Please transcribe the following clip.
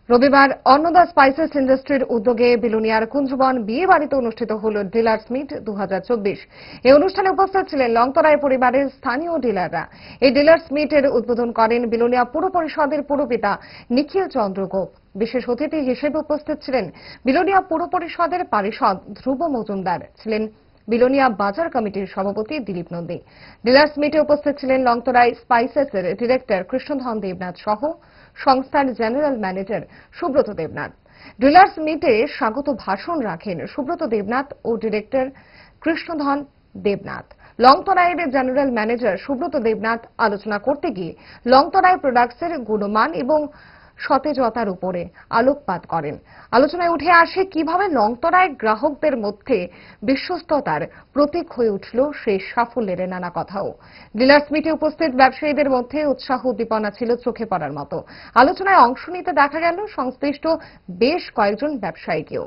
রবিবার অন্নদা স্পাইসেস ইন্ডাস্ট্রির উদ্যোগে বিলোনিয়ার কুঞ্জবন বিয়ে বাড়িতে অনুষ্ঠিত হল ডিলার্স মিট 2024। এই অনুষ্ঠানে উপস্থিত ছিলেন লংতরায় পরিবারের স্থানীয় ডিলাররা। এই ডিলার্স মিটের উদ্বোধন করেন বিলোনিয়া পুর পরিষদের পুরপিতা নিখিল চন্দ্র গোপ। বিশেষ অতিথি হিসেবে উপস্থিত ছিলেন বিলোনিয়া পুর পরিষদের পারিষদ ধ্রুব মজুমদার, ছিলেন বিলোনিয়া বাজার কমিটির সভাপতি দিলীপ নন্দী। ডিলার্স মিটে উপস্থিত ছিলেন লংতরায় স্পাইসেসের ডিরেক্টর কৃষ্ণধন দেবনাথ সহ সংস্থার general manager Subrata Debnath. Dealers মিটে স্বাগত ভাষণ রাখেন সুব্রত দেবনাথ ও ডিরেক্টর কৃষ্ণধন দেবনাথ। লংতরায়ের জেনারেল ম্যানেজার সুব্রত দেবনাথ আলোচনা করতে গিয়ে লংতরায় প্রোডাক্টসের গুণমান এবং সতেজতার উপরে আলোকপাত করেন। আলোচনায় উঠে আসে কিভাবে লংতরায় গ্রাহকদের মধ্যে বিশ্বস্ততার প্রতীক হয়ে উঠল সেই সাফল্যের নানা কথাও। ডিলার্স মিটে উপস্থিত ব্যবসায়ীদের মধ্যে উৎসাহ উদ্দীপনা ছিল চোখে পড়ার মতো। আলোচনায় অংশ নিতে দেখা গেল সংশ্লিষ্ট বেশ কয়েকজন ব্যবসায়ীকেও।